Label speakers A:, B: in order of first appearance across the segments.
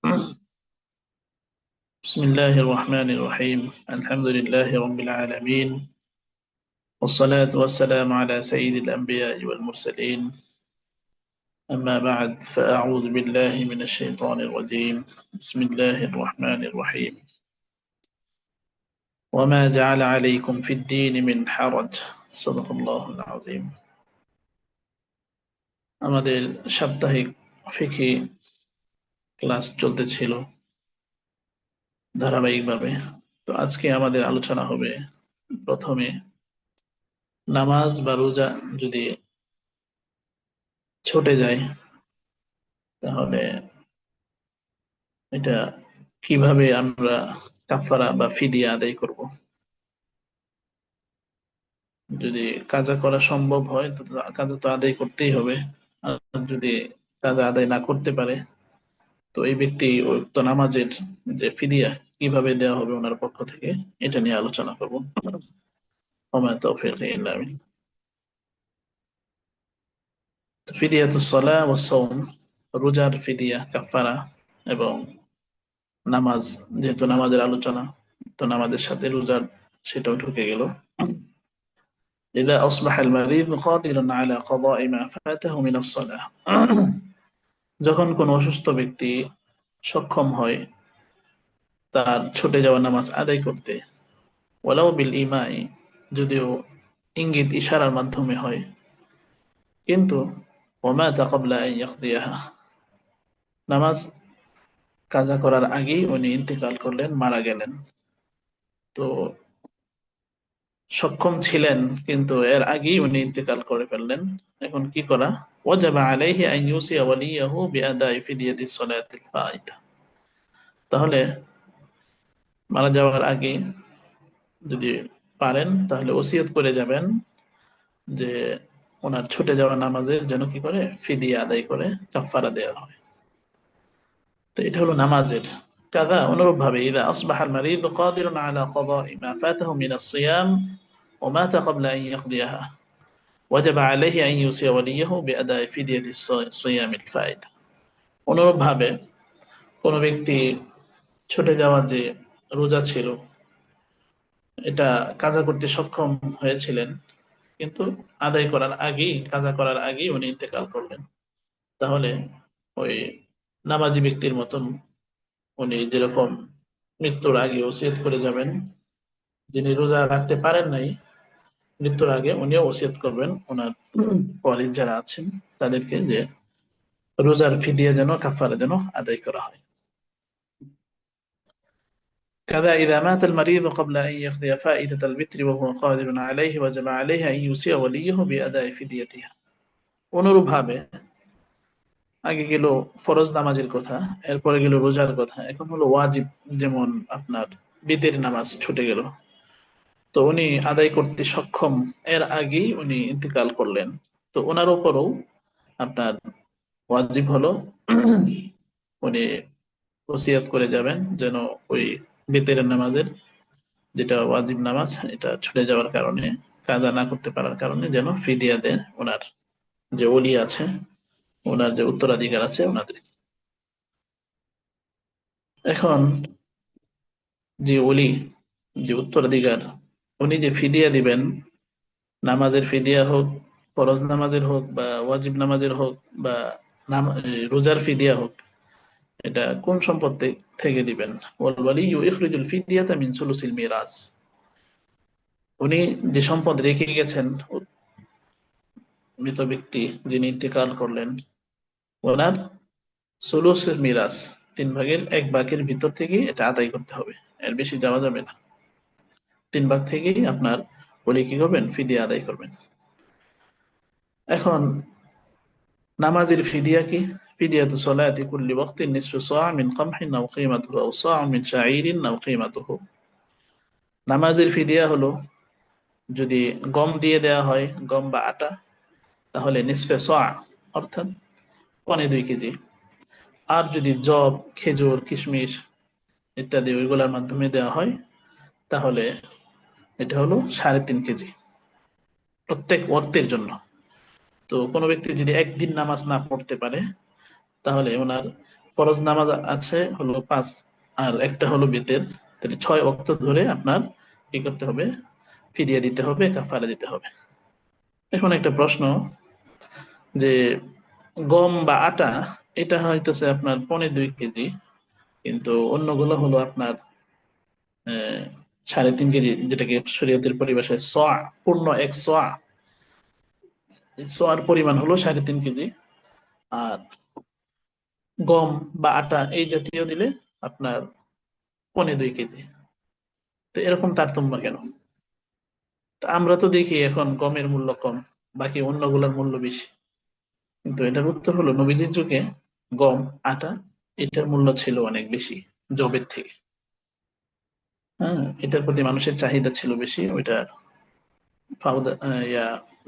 A: بسم الله الرحمن الرحيم. الحمد لله رب العالمين، والصلاة والسلام على سيد الأنبياء والمرسلين. أما بعد، فأعوذ بالله من الشيطان الرجيم. بسم الله الرحمن الرحيم. وما جعل عليكم في الدين من حرج. صدق الله العظيم. আমাদের সাপ্তাহিক ফিকহি ক্লাস চলতেছিল ধারাবাহিকভাবে। তো আজকে আমাদের আলোচনা হবে প্রথমে নামাজ বা রোজা যদি ছুটে যায় তাহলে এটা কিভাবে আমরা কাফারা বা ফিদিয়া আদায় করব। যদি কাজা করা সম্ভব হয় তো কাজা তো আদায় করতেই হবে। আর যদি কাজা আদায় না করতে পারে তো এই ব্যক্তি উক্ত নামাজের যে ফিদিয়া কিভাবে দেওয়া হবে ওনার পক্ষ থেকে, এটা নিয়ে আলোচনা করব। ওমা তাওফীক ইল্লা বিল্লাহ। ফিদিয়াতুস সালাহ ওয়াস সাওম, রোজার ফিদিয়া কাফারা এবং নামাজ, যেহেতু নামাজের আলোচনা তো নামাজের সাথে রোজার সেটাও ঢুকে গেল। إذا أصبح المريض قادرا على قضاء ما فاته من الصلاة যখন কোন অসুস্থ ব্যক্তি সক্ষম হয় তার ছুটে যাওয়া নামাজ আদায় করতে, ওয়ালাউ বিল ইমাই, যদিও ইঙ্গিত ইশারার মাধ্যমে হয়, কিন্তু ওয়ামাতা ক্বাবলা আন ইয়াকদিয়াহা, নামাজ কাজা করার আগেই উনি ইন্তেকাল করলেন, মারা গেলেন। তো সক্ষম ছিলেন কিন্তু এর আগেই উনি ইন্তেকাল করে ফেললেন। এখন কি করা? ওয়াজাবা আলাইহি আন ইউসিয়া ওয়ালিয়াহু বিআদাই ফিদিয়াতিস সালাতিল ফাইতা, তাহলে মারা যাওয়ার আগে যদি পারেন তাহলে ওসিয়ত করে যাবেন যে ওনার ছুটে যাওয়া নামাজের যেন কি করে ফিদিয়া আদায় করে কাফারা দেওয়া হয়। তো এটা হলো নামাজের কাদা। অনুরূপ ভাবে ইদা আসবাহাল মারিদ কাদিরুন আলা কাদাই মা ফাতাহু মিনাস সিয়াম ওয়া মাতা ক্বাবলা আন ইয়াকদিয়াহা ওয়াজাবা আলাইহি আন ইউসিয়া ওয়ালিয়াহু বিআদাই ফিদিয়াতিস সিয়ামিল ফাইতা। অনুরূপ ভাবে কোন ব্যক্তি ছুটে যাওয়া যে রোজা ছিল এটা কাজা করতে সক্ষম হয়েছিলেন, কিন্তু আদায় করার আগেই, কাজা করার আগেই উনি ইন্তেকাল করলেন, তাহলে ওই নামাজি ব্যক্তির মতন উনি যেরকম মৃত্যুর আগে ওসিয়ত করে যাবেন, যিনি রোজা রাখতে পারেন নাই মৃত্যুর আগে উনিও ওসিয়ত করবেন ওনার ওয়ালিদ যারা আছেন তাদেরকে যে রোজার ফিদিয়া যেন কাফারা যেন আদায় করা হয়। كذا إذا مات المريض قبل أن يقضي فائدة الوتر وهو قادر عليه وجب عليه أن يوصي وليه بأداء فديتها। অনুরূপভাবে আগে গেল ফরজ নামাজের কথা, এরপরে গেল রোজার কথা, এখন হলো ওয়াজিব। যেমন আপনার বিতের নামাজ ছুটে গেল, তো উনি আদায় করতে সক্ষম এর আগেই উনি ইন্তেকাল করলেন, তো ওনার উপরও আপনার ওয়াজিব হলো উনি ওসিয়ত করে যাবেন যেন ওই বিতের নামাজের, যেটা ওয়াজিব নামাজ, এটা ছুটে যাওয়ার কারণে, কাজা না করতে পারার কারণে যেন ফিদিয়া দেন ওনার যে ওলি আছে, ওনার যে উত্তরাধিকার আছে ওনাদের। এখন যে ওলি, যে উত্তরাধিকার, উনি যে ফিদিয়া দিবেন, নামাজের ফিদিয়া হোক, ফরজ নামাজের হোক বা ওয়াজিব নামাজের হোক বা রোজার ফিদিয়া হোক, এটা কোন সম্পদ থেকে দিবেন? ওয়াল ওয়ালিয়্যু ইখরিজুল ফিদিয়াতা মিন সুলুসিল মিরাস, উনি যে সম্পদ রেখে গেছেন মৃত ব্যক্তি যিনি ইন্তেকাল করলেন, ওনার সুলুসের মিরাস, 3/1 ভিতর থেকে এটা আদায় করতে হবে, এর বেশি যাওয়া যাবে না। 3 ভাগ থেকেই আপনার বলে কি করবেন, ফিদিয়া আদায় করবেন। এখন নামাজের ফিদিয়া কি? ফিদিয়াতু সলাতি কুল্লি ওয়াক্তিন নিসফু সা' মিন কামহিন আও কিমাতুহু আও সা' মিন শাঈরিন আও কিমাতুহু। নামাজের ফিদিয়া হলো যদি গম দিয়ে দেয়া হয়, গম বা আটা, তাহলে নিসফে সা', অর্থাৎ 2.25 কেজি। আর যদি জব, খেজুর, কিশমিশ ইত্যাদি ওইগুলোর মাধ্যমে দেওয়া হয় তাহলে এটা হলো 3.5 কেজি প্রত্যেক ওয়াক্তের জন্য। তো কোনো ব্যক্তি যদি একদিন নামাজ না পড়তে পারে তাহলে ওনার ফরজ নামাজ আছে হলো 5, আর একটা হলো বেতের, তাহলে 6 ওয়াক্ত ধরে আপনার কি করতে হবে, ফিদিয়া দিতে হবে, কাফারা দিতে হবে। এখন একটা প্রশ্ন, যে গম বা আটা এটা হইতেছে আপনার 2.25 কেজি, কিন্তু অন্যগুলো হলো আপনার 3.5 কেজি, যেটাকে শরীয়তের পরিভাষায় সোয়া, পূর্ণ এক সোয়া। এই সোয়ার পরিমাণ হলো 3.5 কেজি। আর গম বা আটা এই জাতীয় দিলে আপনার 2.25 কেজি। তো এরকম তারতম্য কেন? তা আমরা তো দেখি এখন গমের মূল্য কম, বাকি অন্যগুলোর মূল্য বেশি। কিন্তু এটার উত্তর হলো নবীদের যুগে গম, আটা এটার মূল্য ছিল অনেক বেশি জবের থেকে। হ্যাঁ, এটার প্রতি মানুষের চাহিদা ছিল বেশি, ওইটার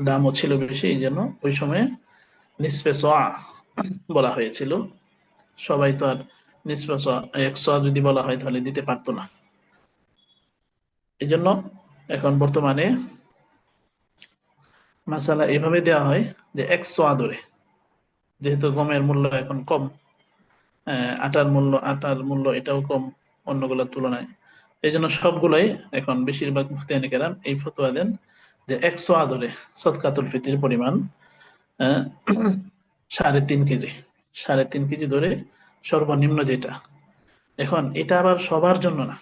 A: দামও ছিল বেশি, এই জন্য ওই সময়ে নিসফে সোয়া বলা হয়েছিল। সবাই তো আর নিসফে সোয়া, 100 যদি বলা হয় তাহলে দিতে পারতো না। এই জন্য এখন বর্তমানে মাসালা এভাবে দেওয়া হয় যে 100 ধরে, যেহেতু গমের মূল্য এখন কম, আটার মূল্য এটাও কম অন্যগুলোর তুলনায়। এই জন্য সবগুলাই এখন বেশিরভাগ মুফতিয়ানে কেরাম এই ফতোয়া দেন যে 100 ধরে সদকাতুল ফিতরের পরিমাণ আহ, 3.5 কেজি, 3.5 কেজি ধরে সর্বনিম্ন যেটা। এখন এটা আবার সবার জন্য না,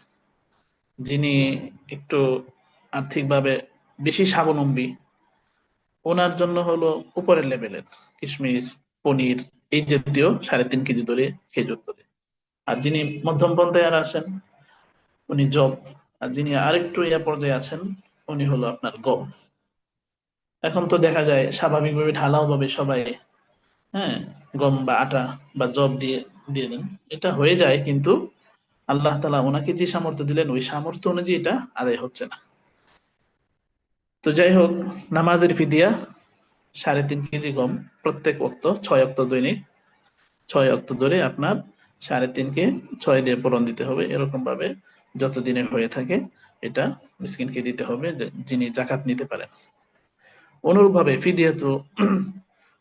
A: যিনি একটু আর্থিকভাবে বেশি স্বাবলম্বী ওনার জন্য হলো উপরের লেভেলের, কিশমিশ, পনির এই জাতীয় 3.5 কেজি ধরে খেজুর ধরে। আর যিনি মধ্যম পন্থায় আর আছেন উনি জব, আর যিনি আরেকটু ইয়া পর্যায়ে আছেন উনি হলো আপনার গম। এখন তো দেখা যায় স্বাভাবিকভাবে ঢালাও ভাবে সবাই, হ্যাঁ, গম বা আটা বা জব দিয়ে দিয়ে দেন, এটা হয়ে যায়, কিন্তু আল্লাহ তাআলা ওনাকে যে সামর্থ্য দিলেন ওই সামর্থ্য অনুযায়ী এটা আদায় হচ্ছে না। তো যাই হোক, নামাজের ফিদিয়া 3.5 কেজি গম, প্রত্যেক ওয়াক্ত 6 ওয়াক্ত দৈনিক, 6 ওয়াক্ত ধরে আপনার 3.5 কে 6 দিয়ে পূরণ দিতে হবে, এরকম ভাবে যত দিনে হয়ে থাকে এটা মিসকিনকে দিতে হবে, যিনি জাকাত নিতে পারেন। অনুরূপ ভাবে ফিদিয়া তো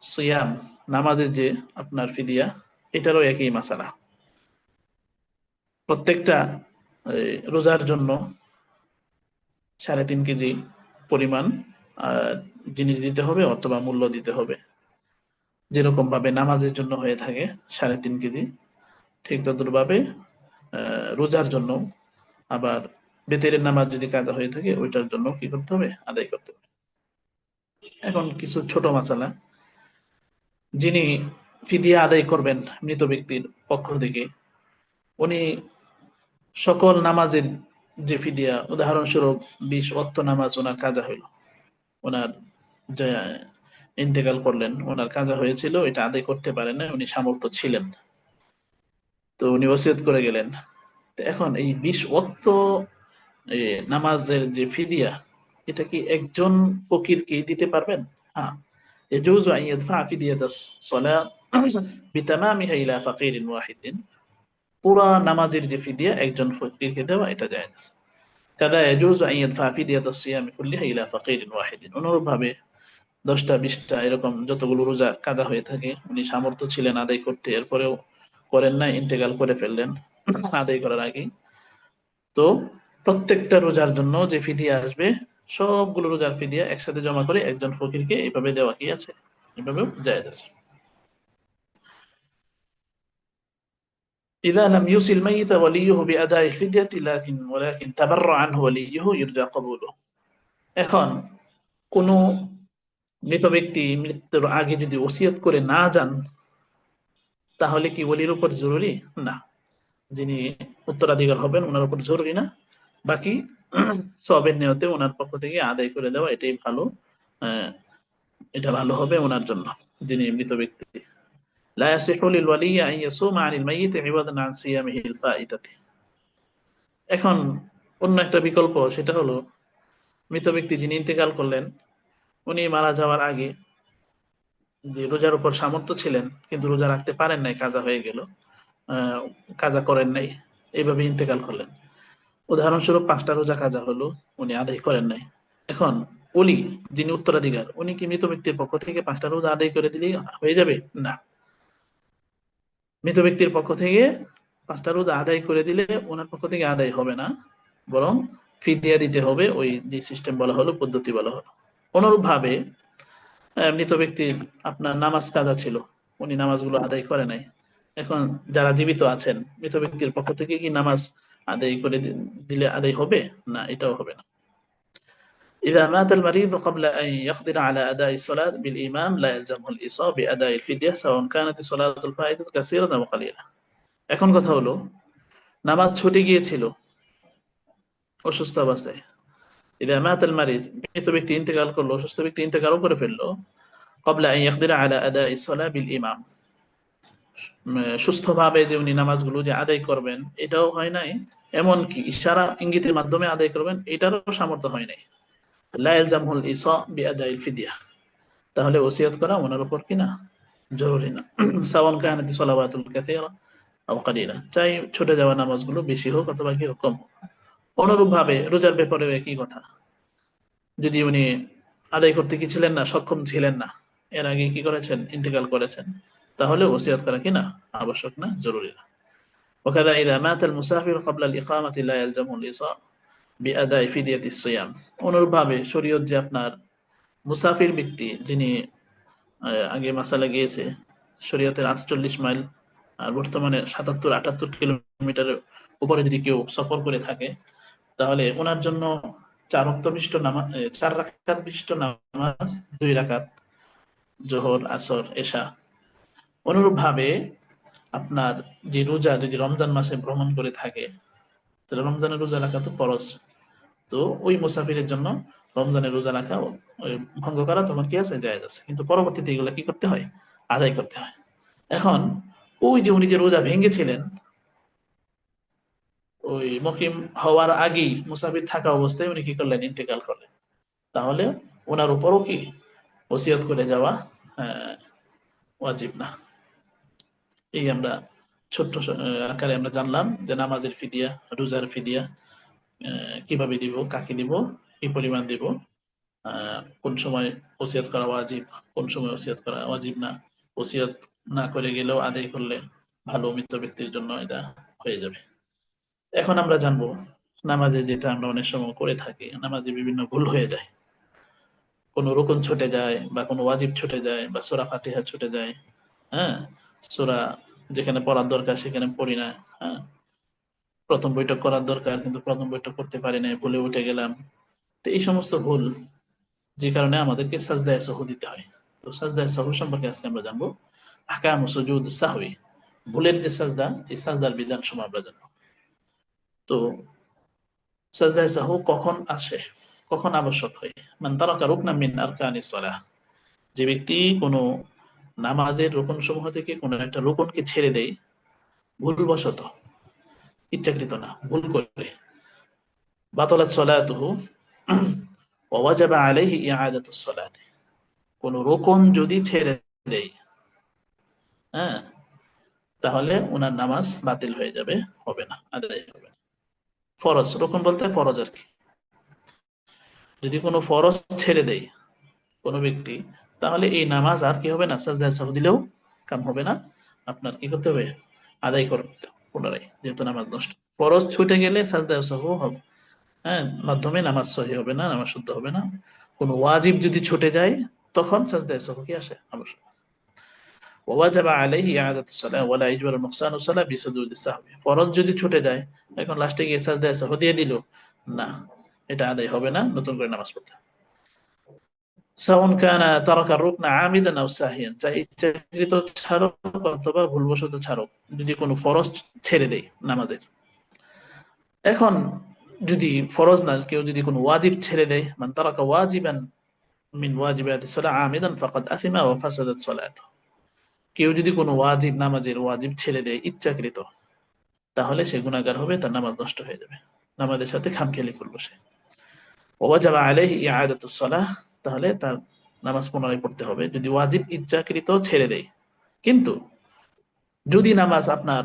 A: সিয়াম, নামাজের যে আপনার ফিদিয়া, এটারও একই মাসালা। প্রত্যেকটা রোজার জন্য 3.5 কেজি পরিমাণ আহ, জিনিস দিতে হবে অথবা মূল্য দিতে হবে, যেরকম ভাবে নামাজের জন্য হয়ে থাকে 3.5 কেজি, ঠিক তদ্রুপ ভাবে রোজার জন্য, আবার বেতেরের নামাজ যদি কাজা হয়ে থাকে ওইটার জন্য কি করতে হবে, আদায় করতে হবে। এখন কিছু ছোট মাসালা, যিনি ফিদিয়া আদায় করবেন মৃত ব্যক্তির পক্ষ থেকে, উনি সকল নামাজের যে ফিদিয়া, উদাহরণস্বরূপ 20 ওয়াক্ত নামাজ ওনার কাজা হইল, ওনার যে ইন্তেকাল করলেন, ওনার কাজা হয়েছিল, এটা আদায় করতে পারেন না, উনি সামর্থ্য ছিলেন, তো উনি ওসিয়ত করে গেলেন। তো এখন এই 20 ওয়াক্ত নামাজের যে ফিদিয়া, এটা কি একজন ফকির কি দিতে পারবেন? হ্যাঁ, يجوز أن يدفع فدية الصلاة بتمامها إلى فقير واحد। পুরা নামাজের যে ফিদিয়া একজন ফকিরকে দেওয়া এটা জায়েজ। কাদা يجوز أن يدفع فدية الصيام كلها إلى فقير واحد। অনুরূপ ভাবে 10টা 20টা এরকম যতগুলো রোজা কাজা হয়ে থাকে, উনি সামর্থ্য ছিলেন আদায় করতে, এরপরেও করেন নাই, ইন্তেকাল করে ফেললেন আদায় করার আগেই, তো প্রত্যেকটা রোজার জন্য যে ফিদিয়া আসবে সবগুলো রোজার ফিদিয়া একসাথে জমা করে একজন ফকিরকে এইভাবে দেওয়া কি আছে, এভাবেও জায়েজ আছে। إذا لم يوصي الميت وليه بأداء الفدية ولكن تبرع عنه وليه يرجى قبوله। এখন কোন মৃত ব্যক্তি মৃত্যুর আগে যদি ওসিয়ত করে না যান, তাহলে কি ওলির উপর জরুরি? না, যিনি উত্তরাধিকার হবেন ওনার উপর জরুরি না। বাকি সবের নিয়তে ওনার পক্ষ থেকে আদায় করে দেওয়া এটাই ভালো। আহ, এটা ভালো হবে ওনার জন্য, যিনি মৃত ব্যক্তি। লা ইয়াসিহু লিল ওয়ালি আন ইয়াসুমা আনিল মাইয়িত ইওয়াদান আন সিয়ামিহি আল ফাইদাতি। এখন অন্য একটা বিকল্প, সেটা হলো মৃত ব্যক্তি যিনি ইন্তেকাল করলেন, উনি মারা যাওয়ার আগে যে রোজার উপর সামর্থ্য ছিলেন কিন্তু রোজা রাখতে পারেন নাই, কাজা হয়ে গেল, আহ, কাজা করেন নাই, এইভাবে ইন্তেকাল করলেন। উদাহরণস্বরূপ 5টা রোজা কাজা হলো, উনি আদায় করেন নাই। এখন ওলি, যিনি উত্তরাধিকার, উনি কি মৃত ব্যক্তির পক্ষ থেকে 5টা রোজা আদায় করে দিলেই হয়ে যাবে? না, মৃত ব্যক্তির পক্ষ থেকে 5টা রোজা আদায় করে দিলে ওনার পক্ষ থেকে আদায় হবে না, বরং ফিদিয়া দিতে হবে, ওই যে সিস্টেম বলা হলো, পদ্ধতি বলা হলো। অনুরূপ ভাবে মৃত ব্যক্তির আপনার নামাজ কাজা ছিল, উনি নামাজগুলো আদায় করে নাই। এখন যারা জীবিত আছেন, মৃত ব্যক্তির পক্ষ থেকে কি নামাজ আদায় করে দিলে আদায় হবে? না, এটাও হবে না। إذا مات المريض قبل أن يقدر على أداء الصلاة بالإمام لا يلزمه الإصابة بأداء الفدية سواء كانت الصلاة الفائتة كثيرة أو قليلة। এখন কথা হলো, নামাজ ছুটে গিয়েছিল অসুস্থ অবস্থায়, إذا مات المريض মৃত ব্যক্তি ইন্তেকাল করলো, অসুস্থ ব্যক্তি ইন্তেকালও করে ফেললো, قبل أن يقدر على أداء الصلاة بالإمام, সুস্থভাবে যে উনি নামাজগুলো যে আদায় করবেন এটাও হয় নাই, এমনকি ইশারা ইঙ্গিতের মাধ্যমে আদায় করবেন এটারও সামর্থ্য হয় নাই, লা ইয়ালজামুল ইসা বিআদাইল ফিদিয়া, তাহলে ওসিয়ত করা ওনার উপর কিনা জরুরি না। সাওয়ান কানাত সালাওয়াতুল কাসীরা আও কালিলা, চাই ছুটে যাওয়া নামাজগুলো বেশি হোক অথবা কি কম হোক। অনুরূপ ভাবে রোজার ব্যাপারে একই কথা, যদি উনি আদায় করতে কি ছিলেন না, সক্ষম ছিলেন না, এর আগে কি করেছেন, ইন্তেকাল করেছেন, তাহলে ওসিয়ত করা কিনা আবশ্যক না, জরুরি না। وكذا إذا مات المسافر قبل الإقامة لا يلزمه الإصاء بأداء فدية الصيام। অনুরূপভাবে শরীয়ত যে আপনার মুসাফির ব্যক্তি যিনি আগে মাসালা গিয়েছে, শরীয়তের 48 মাইল আর বর্তমানে 77-78 কিলোমিটারের উপরে যদি কেউ সফর করে থাকে, তাহলে ওনার জন্য 4 ওয়াক্ত বিশিষ্ট নামাজ, 4 রাকাত বিশিষ্ট নামাজ, 2 রাকাত জোহর, আসর, এশা। অনুরূপ ভাবে আপনার যে রোজা যদি রমজান মাসে ভ্রমণ করে থাকে, তাহলে রমজানের রোজা রাখা তো ফরজ, তো ওই মুসাফিরের জন্য রমজানের রোজা রাখা ভঙ্গ করা তখন কি আছে, জায়েজ আছে, কিন্তু পরবর্তীতে এগুলো কি করতে হয়, আদায় করতে হয়। এখন ওই যে উনি যে রোজা ভেঙেছিলেন, ওই মুকিম হওয়ার আগেই মুসাফির থাকা অবস্থায় উনি কি করলেন, ইন্তেকাল করলেন, তাহলে ওনার উপরও কি ওসিয়ত করে যাওয়া ওয়াজিব না। এই আমরা ছোট্ট আকারে আমরা জানলাম যে নামাজের ফিদিয়া, রোজার ফিদিয়া কিভাবে দিব, কাকে দিব, কি পরিমাণ দিব, কোন সময় ওসিয়ত করা ওয়াজিব, কোন সময় ওসিয়ত করা ওয়াজিব না, ওসিয়ত না করে গেলেও আদায় করলে ভালো, মৃত ব্যক্তির জন্য এটা হয়ে যাবে। এখন আমরা জানবো নামাজে যেটা আমরা অনেক সময় করে থাকি, নামাজে বিভিন্ন ভুল হয়ে যায়, কোন রুকুন ছুটে যায় বা কোনো ওয়াজিব ছুটে যায় বা সূরা ফাতিহা ছুটে যায়, হ্যাঁ, সূরা যেখানে পড়ার দরকার সেখানে পড়ি না, হ্যাঁ, প্রথম বৈঠক করার দরকার কিন্তু প্রথম বৈঠক করতে পারি না, ভুলে উঠে গেলাম। তো এই সমস্ত ভুল, যে কারণে আমাদেরকে সাজদায়ে সাহু দিতে হয়। তো সাজদায়ে সাহু সম্পর্কে আজকে আমরা জানবো, আহকামু সুজুদ সাহবি, ভুলের যে সাজদা, এই সাজদার বিধান সময় আমরা জানবো। তো সাজদায়ে সাহু কখন আসে, কখন আবশ্যক হয়? মান তারাকা রুকনাম মিন আরকানিস সালাহ, যে ব্যক্তি কোনো নামাজের রুকন সমূহ থেকে কোনো একটা রুকনকে ছেড়ে দেয় ভুলবশত, ইচ্ছাকৃত না, ভুল করে, বাতালাত সালাতুহু ওয়া ওয়াজাবা আলাইহি ইআদাতুস সালাত, কোন রুকন যদি ছেড়ে দেয়, হ্যাঁ, তাহলে ওনার নামাজ বাতিল হয়ে যাবে, হবে না, আদায় হবে না। ফরজ, রুকন বলতে ফরজ আর কি, যদি কোনো ফরজ ছেড়ে দেয় কোনো ব্যক্তি, তাহলে এই নামাজ আর কি হবে না, সাজদায়ে সাহু দিলেও কাম হবে না, আপনার কি করতে হবে, আদায় করতে পুনরায়, যেহেতু নামাজ নষ্ট। ফরজ ছুটে গেলে সাজদায়ে সাহু হবে, হ্যাঁ, মাধ্যমে নামাজ সহি হবে না, নামাজ শুদ্ধ হবে না। কোনো ওয়াজিব যদি ছুটে যায় তখন সাজদায়ে সাহু কি আসে, আবশ্যক। ওয়াজাবা আলাইহি ইআদাতুস সালাহ ওয়া লা ইয়াজবারু নুকসানুস সালাহ বিসুজুদিস সাহবি, ফরজ যদি ছুটে যায়, এখন লাস্টে গিয়ে সাজদায়ে সাহু দিয়ে দিল, না, এটা আদায় হবে না, নতুন করে নামাজ পড়তে হবে। সাওয়ান কানা তারাকা রুকনা আমিদান আও সাহিয়ান, চাই ইচ্ছাকৃত ছাড়ক অথবা ভুলবশত ছাড়ক, যদি কোনো ফরজ ছেড়ে দেয় নামাজের। এখন যদি ফরজ না, কেউ যদি কোনো ওয়াজিব ছেড়ে দেয়, মান তারাকা ওয়াজিবান মিন ওয়াজিবাতিস সালাহ আমিদান ফাকাদ আথিমা ওয়া ফাসাদাত সালাতুহু, কেউ যদি কোনো ওয়াজিব, নামাজের ওয়াজিব ছেড়ে দেয় ইচ্ছাকৃত, তাহলে সে গুনাহগার হবে, তার নামাজ নষ্ট হয়ে যাবে, নামাজের সাথে খামখেয়ালি করলো সে। ওয়াজাবা আলাইহি ইআদাতুস সালাহ, তাহলে তার নামাজ পুনরায় পড়তে হবে যদি ওয়াজিব ইচ্ছাকৃত ছেড়ে দেয়। কিন্তু যদি নামাজ আপনার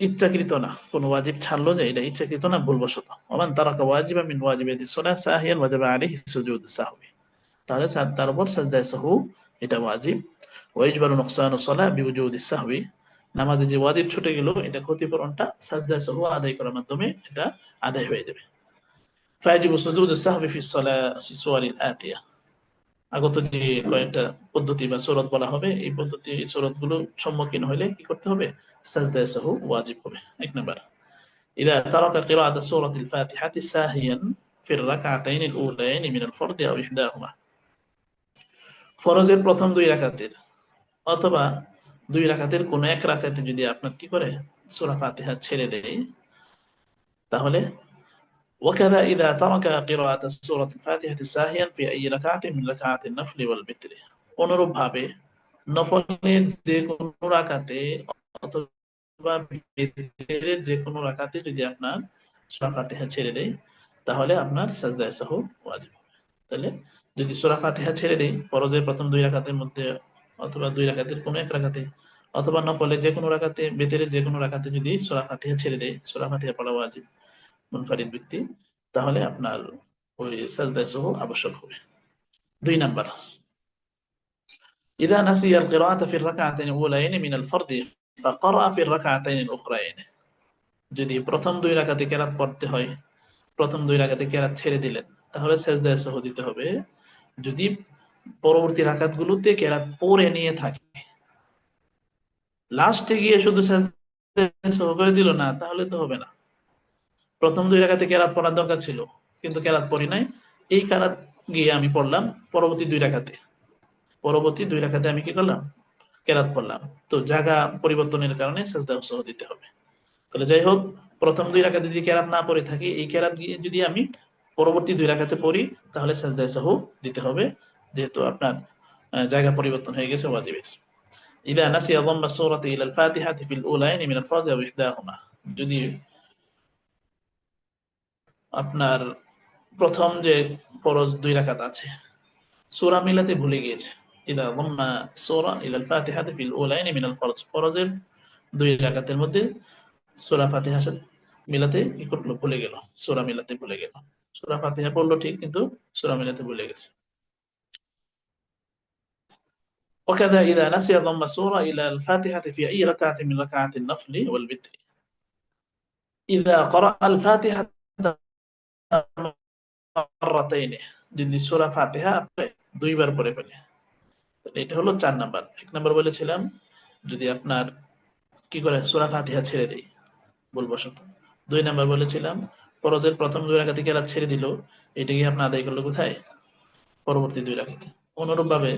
A: ইচ্ছাকৃত না, কোন ওয়াজিব ছাড়লো যে এটা ইচ্ছাকৃত না, ভুলবশত, ওমান তারাকা ওয়াজিবান মিন ওয়াজিবাতিস সালাহ সাহিয়ান ওয়াজাবা আলাইহি সুজুদুস সাহবি, তাহলে তার উপর সাজদায়ে সাহু এটা ওয়াজিব। ওয়াজবারু নুকসানুস সালাহ বিউজুদিস সাহবি, নামাজে যে ওয়াজিব ছুটে গেল এটা ক্ষতিপূরণটা সাজদা সাহু আদায় করার মাধ্যমে এটা আদায় হয়ে যাবে। ফায়াজিবু সুজুদু সাহবি ফি সুওয়ারিল আতিয়া। আগত যে কয়েকটা পদ্ধতি বা সূরত বলা হবে, এই পদ্ধতি সূরতগুলো সম্মুখীন হলে কি করতে হবে? সাজদা সাহু ওয়াজিব হবে। এক নাম্বার, ইযা তারাকা কিরাআতা সূরাতিল ফাতিহাতি সাহিয়ান ফির রাকআতাইনিল উলায়াইনি মিনাল ফরদি আও ইহদাহুমা। ফরজের প্রথম দুই রাকাতের অথবা দুই রাকাতের কোন এক রাকাতে যদি আপনার কি করে সূরা ফাতিহা ছেড়ে দেয়, তাহলে ওয়াকাযা ইযা তারাকা কিরাআতা সূরাতিল ফাতিহাতি সাহিয়ান ফি আইয়ি রাকআতিন মিন রাকআতিন নফলি ওয়াল বিতরি। অনুরূপ ভাবে নফলের যে কোনো রাকাতে অথবা বিতরের যে কোনো রাকাতে যদি আপনার সূরা ফাতিহা ছেড়ে দেয়, তাহলে আপনার সাজদা সাহু ওয়াজিব হবে। তাহলে যদি সূরা ফাতিহা ছেড়ে দেই ফরজের প্রথম দুই রাকাতের মধ্যে অথবা দুই রাকাতের কোনো এক রাকাতে অথবা নফলের যে কোনো রাকাতে বিতরের যে কোনো রাকাতে যদি সূরা ফাতিহা ছেড়ে দেয়, সূরা ফাতিহা পড়া ওয়াজিব মুনফারিদ ব্যক্তি, তাহলে আপনার ওই সাজদা সাহু আবশ্যক হবে। দুই নাম্বার, إذا نسي القراءة في الركعتين الأولين من الفرض فقرأ في الركعتين الأخرين। যদি প্রথম দুই রাকাতে কেরাত পড়তে হয়, প্রথম দুই রাকাতে কেরাত ছেড়ে দিলেন, তাহলে সেজদায়ে সাহু দিতে হবে। যদি পরবর্তী রাকাতগুলোতে কেরাত পড়ে নিয়ে থাকে, লাস্টে গিয়ে শুধু সেজদায়ে সাহু করে দিল না, তাহলে তো হবে না। প্রথম দুই রাকাতে কেরাত পড়ার দরকার ছিল, কিন্তু কেরাত পড়ি নাই, এই কেরাত গিয়ে আমি পড়লাম পরবর্তী দুই রাকাতে, পরবর্তী দুই রাকাতে আমি কি করলাম? কেরাত পড়লাম। তো জায়গা পরিবর্তনের কারণে সেজদা সহ দিতে হবে। তাহলে যাই হোক, প্রথম দুই রাকাতে যদি কেরাত না পড়ে থাকি, এই কেরাত গিয়ে যদি আমি পরবর্তী দুই রাকাতে পড়ি, তাহলে সেজদা সহ দিতে হবে, যেহেতু আপনার জায়গা পরিবর্তন হয়ে গেছে ওয়াজিবের। ইযা নাসিয়া যাম্মা সূরাতি ইলাল ফাতিহাতি ফিল উলাইনি মিনাল ফরজ আও ইহদাহুমা। যদি আপনার প্রথম যে ফরজ দুই রাকাত আছে সূরা মিলাতে ভুলে গিয়েছে, ইযা যাম্মা সূরা ইলাল ফাতিহাতি ফিল উলাইনি মিনাল ফরজ, ফরজের দুই রাকাতের মধ্যে সূরা ফাতিহা মিলাতে কি করলো? ভুলে গেল, সূরা মিলাতে ভুলে গেল। সূরা ফাতিহা পড়লো ঠিক, কিন্তু সূরা মিলাতে ভুলে গেছে। وكذا إذا نسي ضم السورة إلى الفاتحة في أي ركعة من ركعات النفل والوتر إذا قرأ الفاتحة مرتين। যদি সূরা ফাতিহা আপনি দুইবার পড়ে ফেলে, তাহলে এটা হলো 4 নাম্বার। এক নাম্বার বলেছিলাম যদি আপনার কি করে সূরা ফাতিহা ছেড়ে দেয় ভুলবশত। দুই নাম্বার বলেছিলাম ফরজের প্রথম দুই রাকাতে কেরাত ছেড়ে দিল, এটা কি আপনি আদায় করলো কোথায়? পরবর্তী দুই রাকাতে। অনুরূপ ভাবে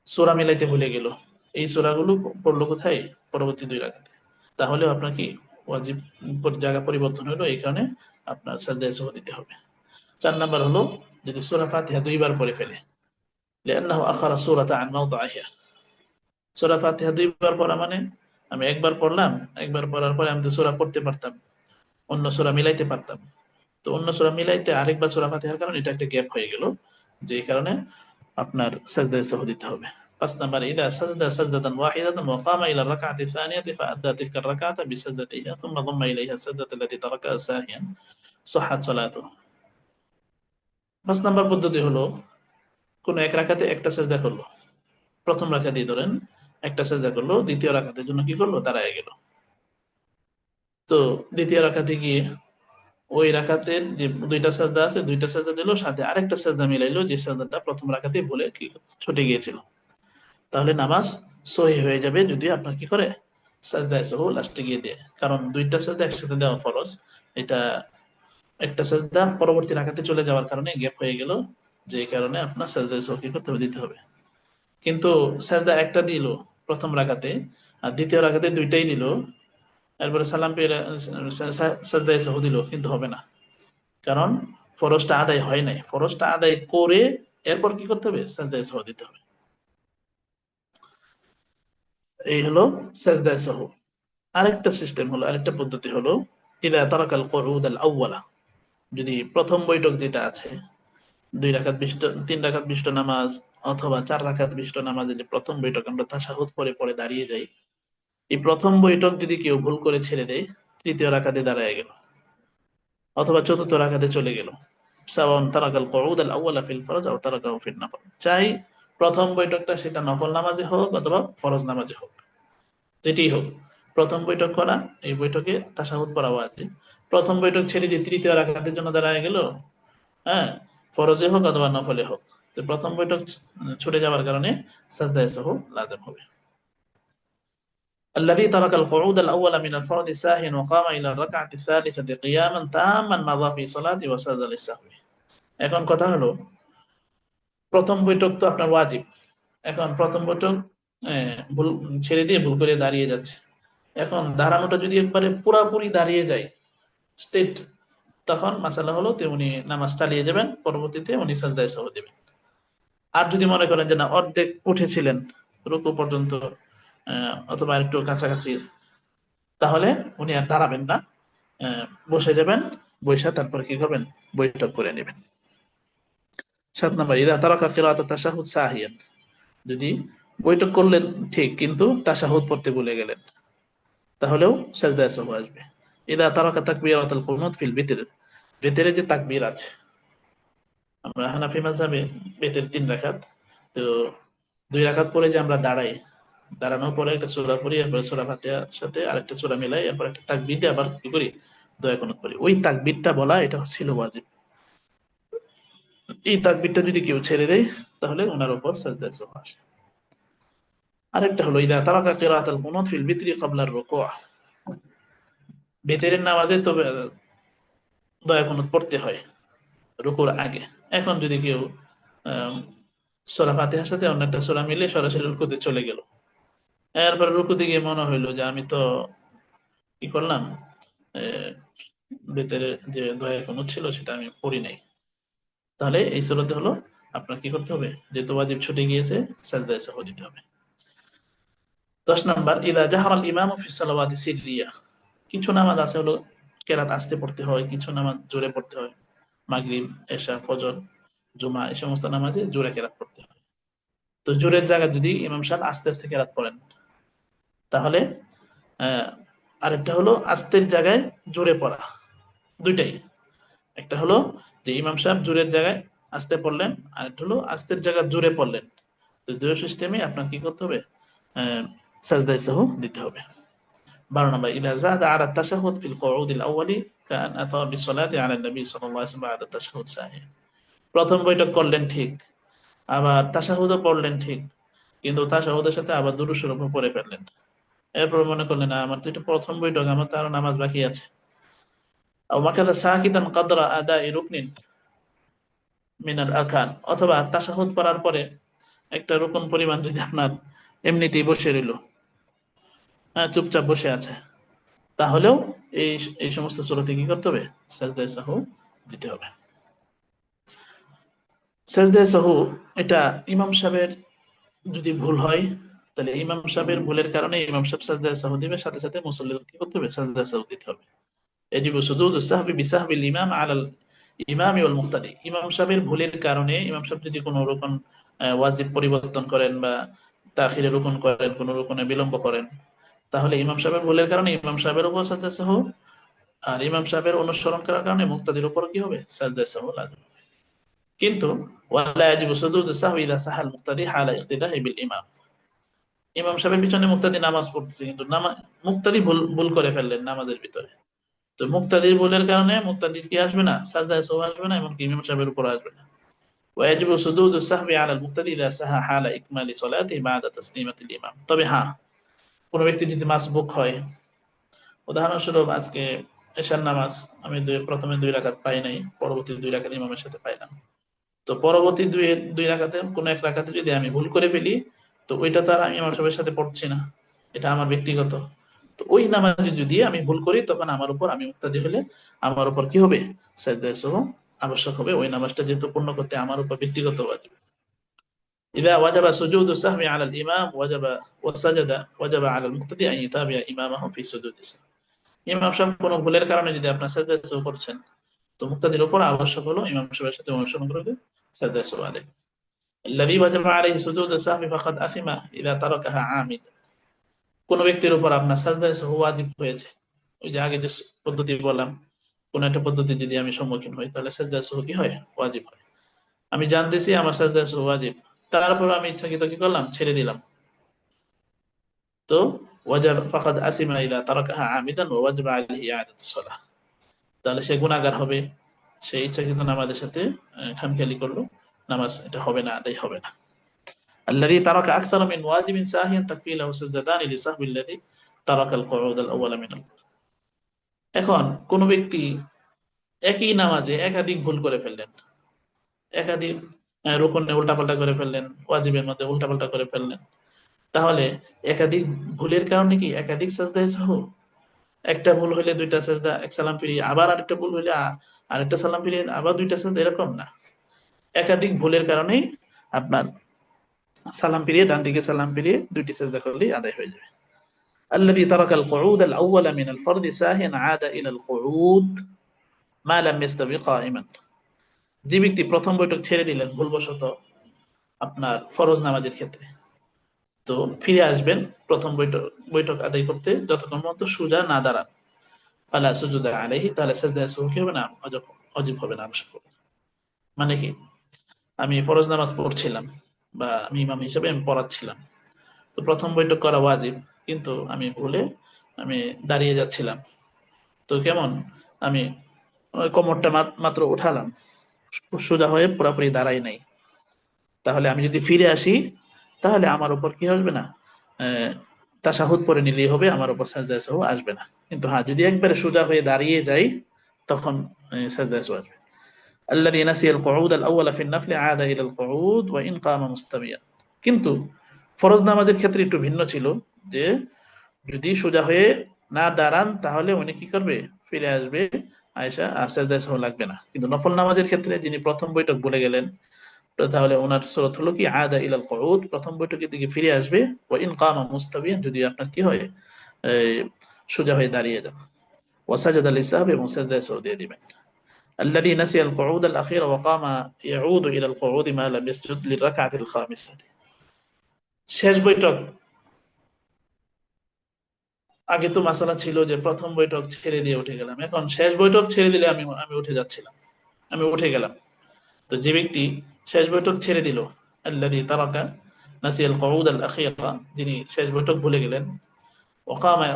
A: সূরা মিলাইতে ভুলে গেল, এই সূরাগুলো পড়লো কোথায়? পরবর্তী দুই রাকাতে। তাহলে আপনার কি ওয়াজিব জায়গা পরিবর্তন হলো, এই কারণে আপনার সাজদায়ে সাহু দিতে হবে। 4 নাম্বার হলো যদি সূরা ফাতিহা দুইবার পড়ে ফেলে, লিআন্নাহু আখারা সূরাতা আন মাওদিআহা। সূরা ফাতিহা দুইবার পড়া মানে আমি একবার পড়লাম, একবার পড়ার পরে আমি তো সূরা পড়তে পারতাম, অন্য সূরা মিলাইতে পারতাম। তো অন্য সূরা মিলাইতে আরেকবার সূরা ফাতিহার কারণে এটা একটা গ্যাপ হয়ে গেল, যেই কারণে আপনার সাজদায়ে সাহু দিতে হবে। 5 নাম্বার, ইযা সাজদা সাজদাতান ওয়াহিদাতান ওয়া কামা ইলা রাকআতি থানিয়াতি ফাআদ্দা তিলকা রাকআতা বিসাজদাতিহা থুম্মা দাম্মা ইলাইহা সাজদাতা আল্লাতী তারাকাহা সাহিয়ান সাহহাত সালাতুহু। 5 নাম্বার পদ্ধতি হলো কোন এক রাকাতে একটা সাজদা করলো, প্রথম রাকাতেই ধরেন একটা সাজদা করলো, দ্বিতীয় রাকাতের জন্য কি করলো? দাঁড়ায় গেল। তো দ্বিতীয় রাকাতে গিয়ে ওই রাকাতের যে দুইটা সাজদা আছে, দুইটা সাজদা দিল, সাথে আরেকটা সাজদা মিলাইলো যে সাজদাটা প্রথম রাকাতে ভুলে কি ছুটে গিয়েছিল। তাহলে নামাজ সহিহ হয়ে যাবে যদি আপনার কি করে সাজদায়ে সাহু লাস্টে গিয়ে দেয়। কারণ দুইটা সাজদা একসাথে দেওয়া ফরজ, এটা একটা সাজদা পরবর্তী রাকাতে চলে যাওয়ার কারণে গ্যাপ হয়ে গেল, যে কারণে আপনার সাজদায়ে সাহু কি করতে হবে? দিতে হবে। কিন্তু সাজদা একটা দিল প্রথম রাকাতে আর দ্বিতীয় রাকাতে দুইটাই দিল, এরপরে সালাম পেয়ে সাজদায়ে সাহু দিল, কিন্তু হবে না। কারণ ফরজটা আদায় হয় নাই, ফরজটা আদায় করে এরপর কি করতে হবে? সাজদায়ে সাহু দিতে হবে। এই হলো সাজদায়ে সাহু। আরেকটা সিস্টেম হলো, আরেকটা পদ্ধতি হলো ইযা তারাকাল কুউদ আল আউয়ালা। যদি প্রথম বৈঠক যেটা আছে, 2 রাকাত বিশিষ্ট 3 রাকাত বিশিষ্ট নামাজ অথবা 4 রাকাত বিশিষ্ট নামাজে যে প্রথম বৈঠক আমরা তাশাহুদ পরে পরে দাঁড়িয়ে যাই, এই প্রথম বৈঠক যদি কেউ ভুল করে ছেড়ে দেয়, তৃতীয় রাকাতে দাঁড়ায় গেল অথবা চতুর্থ রাকাতে চলে গেল, সাওয়ান তারাকাল কুউদ আল আউয়ালা ফিল ফরজ আও তারাকাহু ফিন নফল। চাই প্রথম বৈঠকটা সেটা নফল নামাজে হোক অথবা ফরজ নামাজে হোক, যেটি হোক, প্রথম বৈঠক করা, এই বৈঠকে তাশাহুদ পড়া ওয়াজিব। প্রথম বৈঠক ছেড়ে দিয়ে তৃতীয় রাকাতের জন্য দাঁড়ায় গেল, হ্যাঁ, ফরজে হোক অথবা নফলে হোক, তো প্রথম বৈঠক ছুটে যাওয়ার কারণে সাজদায়ে সাহু লাজিম হবে। الذي ترك القعود الأول من الفرض ساهيا وقام إلى الركعة الثالثة قياما تاما مضى في صلاته وسجد للسهو। এখন কথা হলো, প্রথম বৈঠক তো আপনার ওয়াজিব, এখন প্রথম বৈঠক ভুল ছেড়ে দিয়ে ভুল করে দাঁড়িয়ে যাচ্ছে, এখন দাঁড়ানোটা যদি একবারে পুরাপুরি দাঁড়িয়ে যায় স্টেট, তখন মাসালা হলো উনি নামাজ চালিয়ে যাবেন, পরবর্তীতে উনি সাজদায়ে সাহু দিবেন। আর যদি মনে করেন যে না অর্ধেক উঠেছিলেন রুকু পর্যন্ত অথবা একটু কাছাকাছি, তাহলে উনি আর দাঁড়াবেন না, বসে যাবেন, বৈশা তারপর কি করবেন, বৈঠক করে নেবেন। 7 নম্বর, ইদা তারাকা কিরাআত তাশাহুদ সাহিয়ান, যদি বৈঠক করলেন ঠিক কিন্তু তাশাহুদ পড়তে ভুলে গেলেন, তাহলেও সাজদায়ে সাহু আসবে। ইদা তারাকা তাকবীরাতুল কুনুত ফিল বিতর, বিতরে যে তাকবীর আছে, আমরা হানাফি মাযহাবে বিতর 3 রাকাত, তো 2 রাকাত পরে যে আমরা দাঁড়াই, দাঁড়ানোর পরে একটা সূরা পড়ি, এরপর সূরা ফাতিহার সাথে আরেকটা সূরা মিলাই, এরপর একটা তাকবীর দিয়ে আবার কি করি, দোয়া কুনুত করি। ওই তাকবীরটা বলা এটা ছিল ওয়াজিব। এই তাকবীরটা যদি কেউ ছেড়ে দেয় তাহলে ওনার উপর সাজদায়ে সাহু আসে। আরেকটা হলো ইদা তারাকা কিরাআতুল কুনুত ফিল বিতরি ক্বাবলা আর-রুকু', বিতরের নামাজে তবে দোয়া কুনুত পড়তে হয় রুকুর আগে। এখন যদি কেউ সূরা ফাতিহার সাথে অন্য একটা সূরা মিলে সরাসরি রুকুতে চলে গেল, এরপর রুকুতে গিয়ে মনে হইলো যে আমি তো কি করলাম, ভিতরে যে দোয়া কুনুত ছিল সেটা আমি পড়ি নাই, তাহলে এই সূরাতে হলো আপনার কি করতে হবে, যেহেতু ওয়াজিব ছুটে গিয়েছে, সাজদায়ে সাহু দিতে হবে। 10 নাম্বার, ইদা জাহারাল ইমামু ফি সালাওয়াতি সিররিয়া, কিছু নামাজ আছে হলো কেরাত আস্তে পড়তে হয়, কিছু নামাজ জোরে পড়তে হয়, মাগরিব, এশা, ফজর, জুমা, এই সমস্ত নামাজে জোরে কেরাত পড়তে হয়। তো জোরের জায়গায় যদি ইমাম সাহেব আস্তে আস্তে কেরাত পড়েন, তাহলে আহ আরেকটা হলো আস্তের জায়গায় জোরে পড়া, দুইটাই, একটা হলো যে ইমাম সাহেব জোরের জায়গায় আস্তে পড়লেন, আর একটা হলো আস্তের জায়গায় জোরে পড়লেন, তো দুই সিস্টেমে আপনার কি করতে হবে, আহ সাজদায়ে সাহু দিতে হবে। 12 নম্বর, ইদা যাদা আলা তাশাহুদ ফিল কুউদিল আউয়ালি কান আতা বিসসালাতি আলা নবী সাল্লাল্লাহু আলাইহি ওয়াসাল্লাম বা'দা তাশাহুদ সাহি, প্রথম বৈঠক করলেন ঠিক, আবার তাশাহুদও পড়লেন ঠিক, কিন্তু তাশাহুদের সাথে আবার দুরূদ শরীফও পড়ে ফেললেন, এরপর মনে করলেন না আমার তো এটা প্রথম বৈঠক, আমার তো আরো নামাজ বাকি আছে। আও মাকাদা সাকিতান কদরা আদাই রুকনিন মিনাল আরকান, অথবা তাশাহুদ পড়ার পরে একটা রুকন পরিমাণ যদি আপনার এমনিতেই বসে রইল, চুপচাপ বসে আছে, তাহলেও এই এই সমস্ত সূরাতে কি করতে হবে, সাজদায়ে সাহু দিতে হবে। সাজদায়ে সাহু এটা ইমাম সাহেবের যদি ভুল হয়, তাহলে ইমাম সাহেবের ভুলের কারণে ইমাম সাহেব সাজদায়ে সাহু দিবে, সাথে সাথে মুসল্লিদের কি করতে হবে, সাজদায়ে সাহু দিতে হবে। ইয়াজিবু সুজুদুস সাহবি বিসাহবিল ইমাম আলাল ইমামি ওয়াল মুক্তাদি, ইমাম সাহেবের ভুলের কারণে ইমাম সাহেব যদি কোনো রকম ওয়াজিব পরিবর্তন করেন বা তাখিরে রুকুন করেন, কোনো রুকুনে বিলম্ব করেন, তাহলে ইমাম সাহেবের ভুলের কারণে ইমাম সাহেবের উপর সাজদায়ে সাহু, আর ইমাম সাহেবের অনুসরণ করার কারণে মুক্তাদির উপর কি হবে, সাজদায়ে সাহু লাগবে। কিন্তু ওয়ালা ইয়াজিবু সুজুদুস সাহবি ইযা সাহাল মুক্তাদি হালা ইক্তিদাহি বিল ইমাম, ইমাম সাহেবের পিছনে মুক্তাদি নামাজ পড়তেছে কিন্তু মুক্তাদি ভুল ভুল করে ফেললেন নামাজের ভিতরে, তো মুক্তাদির ভুলের কারণে মুক্তাদির কি আসবে না, সাজদায়ে সাহু আসবে না, এমনকি ইমাম সাহেবের উপর আসবে না। ওয়াজিবু সুজুদুস সাহবি আলাল মুক্তাদি ইযা সাহা হালা ইকমালি সালাতিহি বা'দা তাসলিমাতিল ইমাম, তবে হ্যাঁ, কোন ব্যক্তি যদি মাসবুক হয়, উদাহরণস্বরূপ আজকে এশার নামাজ আমি প্রথমে 2 রাকাত পাই নাই, পরবর্তী 2 রাকাত ইমামের সাথে পাইলাম, তো পরবর্তী দুই রাকাতে কোন এক রাকাতে যদি আমি ভুল করে ফেলি, তো ওইটা তো আর আমি ইমাম সাহেবের সাথে পড়ছি না, এটা আমার ব্যক্তিগত, তো ওই নামাজে যদি আমি ভুল করি তখন আমার উপর, আমি মুক্তাদি হলে আমার উপর কি হবে, সাজদায়ে সাহু আবশ্যক হবে, ওই নামাজটা যেহেতু পূর্ণ করতে আমার উপর ব্যক্তিগত ওয়াজিব। ইযা ওয়াজাবা সুজুদু সাহমি আলাল ইমাম ওয়াজাবা ওয়াসাজাদা ওয়াজাবা আলাল মুক্তাদি আন ইতাবিয়া ইমামাহু ফি সুজুদিস, ইমাম সাহেব কোনো ভুলের কারণে যদি আপনার সাজদায়ে সাহু করছেন, তো মুক্তাদির উপর আবশ্যক হলো ইমাম সাহেবের সাথে অনুসরণ করবে, সাজদায়ে সাহু আলাইহি। الذي وجب عليه سجود السهو فقد أثم إذا تركها عامد, কোন ব্যক্তির উপর আপনার সাজদায়ে সাহু ওয়াজিব হয়েছে, ওই যে আগে যে পদ্ধতি বললাম, কোন একটা পদ্ধতি যদি আমি সম্মুখীন হই, তাহলে সাজদায়ে সাহু কি হয়, ওয়াজিব হয়। আমি জানতেছি আমার সাজদায়ে সাহু ওয়াজিব, তারপর আমি ইচ্ছাকৃত কি করলাম, ছেড়ে দিলাম, তো ওয়াজাব ফাকাদ আসিমা ইযা তারাকাহা আমিদান ওয়া ওয়াজাবা আলাইহি ইআদাতুস সালাহ। তাহলে সে গুনাহগার হবে, সে ইচ্ছাকৃত নামাজের সাথে খামখেয়ালি করলো, নামাজ এটা হবে না, আদায় হবে না। আল্লাযী তারাকা আকসারা মিন ওয়াজিবিন সাহিয়ান তাকফী লাহু সাজদাতানি লিসাহবিল লাযী তারাকাল কুউদ আল আউয়ালা মিনাল। এখন কোন ব্যক্তি একই নামাজে একাধিক ভুল করে ফেললেন, একাধিক রুকুনে উল্টাপাল্টা করে ফেললেন, ওয়াজিবের মধ্যে উল্টাপাল্টা করে ফেললেন, তাহলে একাধিক ভুলের কারণে কি একাধিক সাজদায়ে সাহু? একটা ভুল হইলে দুইটা সাজদা, এক সালাম ফিরিয়ে আবার আরেকটা ভুল হইলে আরেকটা সালাম ফিরিয়ে আবার দুইটা সাজদা, এরকম না। একাধিক ভুলের কারণেই আপনার সালাম ফিরিয়ে, ডান দিকে সালাম ফিরিয়ে দুইটি সাজদা করলেই আদায় হয়ে যাবে। আল্লাযী তারাকাল কুউদ আল আউয়ালা মিনাল ফারদি সাহিয়ান আদা ইলাল কুউদ মা লাম ইয়াস্তাবি কাইমান। যে ব্যক্তি প্রথম বৈঠক ছেড়ে দিলেন ভুলবশত আপনার ফরজ নামাজের ক্ষেত্রে, তো ফিরে আসবেন প্রথম বৈঠক বৈঠক আদায় করতে যতক্ষণ পর্যন্ত সোজা না দাঁড়ান। ফালা সুজুদা আলাইহি, তাহলে সাজদায়ে সাহু কি হবে না? ওয়াজিব হবে না, আবশ্যক হবে না। মানে কি, আমি ফরজ নামাজ পড়ছিলাম বা আমি ইমাম হিসেবে আমি পড়াচ্ছিলাম, তো প্রথম বৈঠক করা ওয়াজিব, কিন্তু আমি ভুলে আমি দাঁড়িয়ে যাচ্ছিলাম, তো কেমন, আমি ওই কোমরটা মাত্র উঠালাম, সোজা হয়ে পুরোপুরি দাঁড়াই নাই। তাহলে আমি যদি ফিরে আসি, তাহলে আমার উপর কি আসবে না, তাশাহুদ পড়ে নিলেই হবে, আমার উপর সাজদায়ে সাহু আসবে না। কিন্তু হ্যাঁ, যদি একবারে সোজা হয়ে দাঁড়িয়ে যাই, তখন সাজদায়ে সাহু আসবে। আল্লাযী নাসিয়াল কুউদ আল আউয়ালা ফিন নাফলি আদা ইলাল কুউদ ওয়া ইন কামা মুস্তাবিয়ান। কিন্তু ফরজ নামাজের ক্ষেত্রে একটু ভিন্ন ছিল, যে যদি সোজা হয়ে না দাঁড়ান তাহলে উনি কি করবে, ফিরে আসবে আয়েশা, আর সাজদায়ে সাহু লাগবে না। কিন্তু নফল নামাজের ক্ষেত্রে যিনি প্রথম বৈঠক বলে গেলেন, তাহলে ওনার সুরত হলো কি আদা ইলাল কুউদ, প্রথম বৈঠকের দিকে ফিরে আসবে, ওয়া ইন কামা মুস্তাবিয়ান, যদি আপনার কি হয়, এই, সোজা হয়ে দাঁড়িয়ে যান, ওয়া সাজাদা লিসাহবি, এবং সাজদায়ে সাহু দিয়ে দিবেন। الذي نسي القعود الأخير وقام يعود إلى القعود ما لم يسجد للركعة الخامسة। শেষ বৈঠক, আগে তো মাসালা ছিল যে প্রথম বৈঠক ছেড়ে দিয়ে উঠে গেলাম, এখন শেষ বৈঠক ছেড়ে দিলে আমি আমি উঠে যাচ্ছিলাম, আমি উঠে গেলাম। তো যে ব্যক্তি শেষ বৈঠক ছেড়ে দিল, আল্লাযী তারাকা নাসিয়াল কুউদ আল আখিরা, যিনি শেষ বৈঠক ভুলে গেলেন, ওয়াকামা,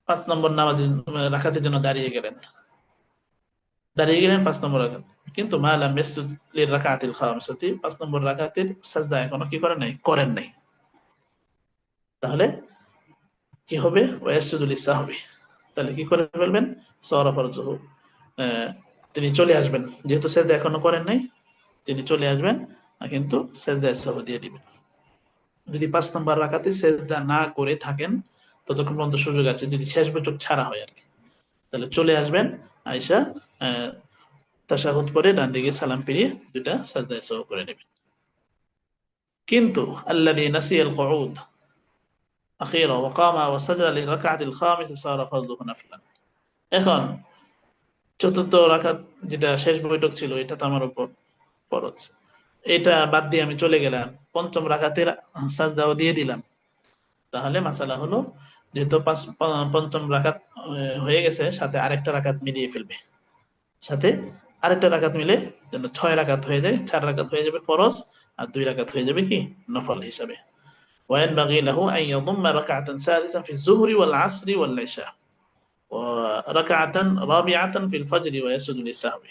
A: 5 নম্বর রাকাতের জন্য দাঁড়িয়ে গেলেন 5 নম্বর রাকাত, কিন্তু মা লাম ইয়াসজুদ লির রাকাতিল খামিসাতি, 5 নম্বর রাকাতের সাজদা এখনো কি করেন নাই। তাহলে কি হবে, ওয়াসজুদু লিসাহবি, তাহলে কি করে ফেলবেন, সাওরা ফরজহু, তিনি চলে আসবেন, যেহেতু সাজদা এখনো করেন নাই, তিনি চলে আসবেন, কিন্তু সাজদা সাহু দিয়ে দিবেন। যদি 5 নম্বর রাকাতে সাজদা না করে থাকেন, ততক্ষণ পর্যন্ত সুযোগ আছে, যদি শেষ বৈঠক ছাড়া হয় আর কি, তাহলে চলে আসবেন আয়েশা, তাশাহুদ পরে ডান দিকে সালাম ফিরিয়ে দুটা সাজদায়ে সাহু করে নেবেন। কিন্তু আল্লাযী নাসিয়াল কুউদ আখিরা ওয়া কামা ওয়া সাজাদা লিরাকাতিল খামিসা সারা ফারদুহু নাফিলান। এখন চতুর্থ রাকাত, যেটা শেষ বৈঠক ছিল, এটা তো আমার উপর ফরজ, এটা বাদ দিয়ে আমি চলে গেলাম, পঞ্চম রাকাতের সাজদাও দিয়ে দিলাম। তাহলে মাসালা হলো, যেহেতু পঞ্চম রাকাত হয়ে গেছে, সাথে আরেকটা রাকাত মিলিয়ে ফেলবে, সাথে আরেকটা রাকাত মিলে যেন 6 রাকাত হয়ে যায়, 4 রাকাত হয়ে যাবে ফরজ, আর 2 রাকাত হয়ে যাবে কি নফল হিসাবে। وينبغي له أن يضم ركعة سادسة في الظهر والعصر والعشاء وركعة رابعة في الفجر ويسجد للسهو।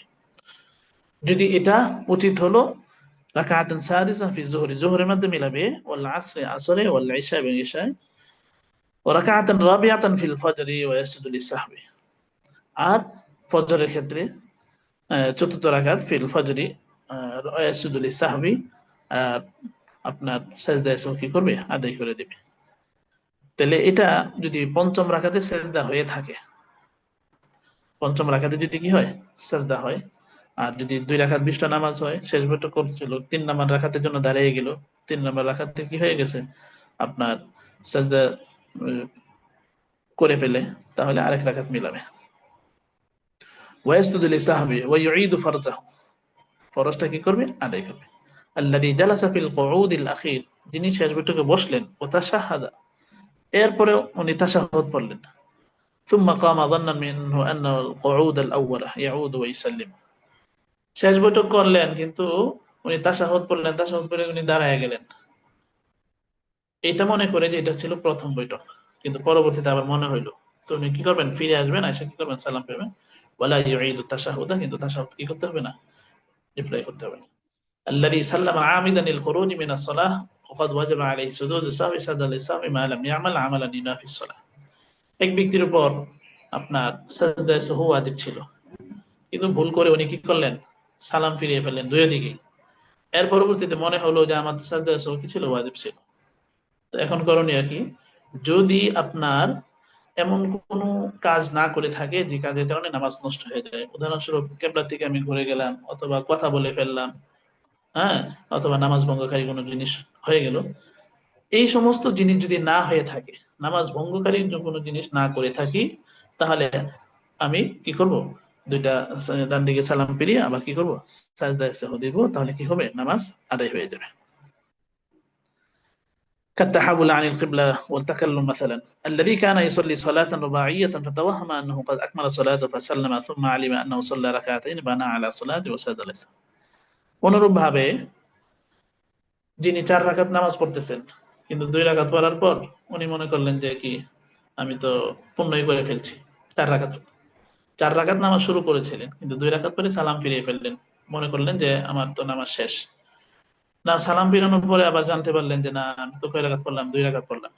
A: যদি এটা উচিত হলো রাকাতান সাদিসা ফি যুহরি, যুহরের মধ্যে মিলাবে, ওয়াল আসরে আসরে, ওয়াল ইশা এবং ইশায়, ওয়া রাকাতান রাবিআতান ফিল ফজরি ওয়া ইয়াসজুদু লিসাহবি। আর ফজরের ক্ষেত্রে চতুর্থ রাকাত ফিল ফজরি ওয়া ইয়াসজুদু লিসাহবি, আর আপনার সাজদায়ে সাহু কি করবে, আদায় করে দেবে। তাহলে এটা যদি পঞ্চম রাকাতে সাজদা হয়ে থাকে, পঞ্চম রাকাতে যদি কি হয়, সাজদা হয়, আর যদি 2 রাকাত বিশটা নামাজ হয়, শেষ বৈঠক করছিল, 3 নম্বর রাকাতের জন্য দাঁড়িয়ে গেল, 3 নম্বর রাকাতে কি হয়ে গেছে আপনার, সাজদা করে ফেলে, তাহলে আরেক রাকাত মিলাবে। ওয়াসজুদু লিসাহবি ওয়া ইউঈদু ফারজাহু, ফরজটা কি করবে, আদায় করবে। আল্লাযী জালাসা ফিল কুউদিল আখির, যিনি শেষ বৈঠকে বসলেন, ও তাশাহাদা, এরপরে উনি তাশাহুদ পড়লেন, সুম্মা কামা যান্নান মিনহু আন্নাহু আল কুউদ আল আউয়ালা ইয়াউদু ওয়া ইউসাল্লিম, শেষ বৈঠক করলেন, কিন্তু উনি তাশাহুদ পড়লেন, তাশাহুদ পড়ে উনি দাঁড়ায় গেলেন, এটা মনে করে যে এটা ছিল প্রথম বৈঠক, কিন্তু পরবর্তীতে আবার মনে হইলো, তো উনি কি করবেন, ফিরে আসবেন, এসে কি করবেন, সালাম ফিরবেন। ওয়ালা ইউঈদু তাশাহুদা, কিন্তু তাশাহুদ কি করতে হবে না, রিপ্লাই করতে হবে না। الذي سلم عامدا للخروج من الصلاة وقد وجب عليه سجود السهو سجد للسهو ما لم يعمل عملا ينافي الصلاة। এক ব্যক্তির উপর আপনার সাজদায়ে সাহু ওয়াজিব ছিল, কিন্তু ভুল করে উনি কি করলেন, সালাম ফিরিয়ে ফেললেন দুই দিকেই। এর পরবর্তীতে মনে হলো যে আমার তো সাজদায়ে সাহু কি ছিল, ওয়াজিব ছিল। তো এখন করণীয় কি, যদি আপনার এমন কোনো কাজ না করে থাকে যে কাজের কারণে নামাজ নষ্ট হয়ে যায়, উদাহরণস্বরূপ কেবলার থেকে আমি ঘুরে গেলাম, অথবা কথা বলে ফেললাম, হ্যাঁ, অথবা নামাজ ভঙ্গকারী কোনো জিনিস হয়ে গেল, এই সমস্ত জিনিস যদি না হয়ে থাকে, নামাজ ভঙ্গকারী কোনো জিনিস না করে থাকি, তাহলে আমি কি করব, দুইটা ডান দিকে সালাম ফিরিয়ে আবার কি করব, সাজদায়ে সাহু দিব, তাহলে কি হবে, নামাজ আদায় হয়ে যাবে। كالتحول عن القبلة والتكلم مثلا. الذي كان يصلي صلاة رباعية فتوهم أنه قد أكمل صلاته فسلم ثم علم أنه صلى ركعتين بنى على صلاة وسجد للسهو। অনুরূপ ভাবে যিনি 4 রাকাত নামাজ পড়তেছেন, কিন্তু 2 রাকাত পড়ার পর উনি মনে করলেন যে কি, আমি তো পূর্ণই করে ফেলছি 4 রাকাত। 4 রাকাত নামাজ শুরু করেছিলেন, কিন্তু 2 রাকাত পরে সালাম ফিরিয়ে ফেললেন, মনে করলেন যে আমার তো নামাজ শেষ। না, সালাম ফিরানোর পরে আবার জানতে পারলেন যে না, আমি তো কয় রাকাত পড়লাম, 2 রাকাত পড়লাম।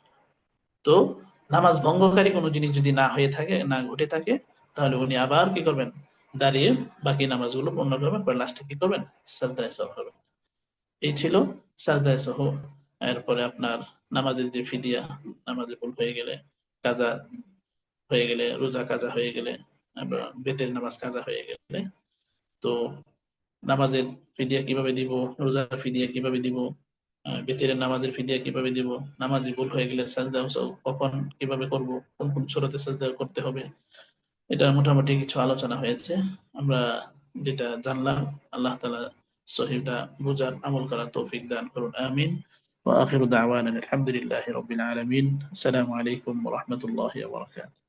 A: তো নামাজ ভঙ্গকারী কোনো জিনিস যদি না হয়ে থাকে, না ঘটে থাকে, তাহলে উনি আবার কি করবেন, দাঁড়িয়ে বাকি নামাজগুলো পূর্ণ করবেন, পরে লাস্টে কি করবেন, সাজদায়ে সাহু করবেন। এই ছিল সাজদায়ে সাহু। এরপরে আপনার নামাজের যে ফিদিয়া, নামাজে ভুল হয়ে গেলে, কাজা হয়ে গেলে, রোজা কাজা হয়ে গেলে, বেতের নামাজ কাজা হয়ে গেলে, তো নামাজের ফিদিয়া কিভাবে দিব, রোজার ফিদিয়া কিভাবে দিব, বেতের নামাজের ফিদিয়া কিভাবে দিব, নামাজে ভুল হয়ে গেলে সাজদা কখন কিভাবে করব, কোন কোন সূরাতে সাজদা করতে হবে, এটা মোটামুটি কিছু আলোচনা হয়েছে। আমরা যেটা জানলাম, আল্লাহ তাআলা সহিহটা বুঝার আমল করার তৌফিক দান করুন, আমিন। ওয়া আখিরু দাওয়ানা আলহামদুলিল্লাহি রাব্বিল আলামিন। আসসালামু আলাইকুম ওয়া রাহমাতুল্লাহি ওয়া বারাকাতুহু।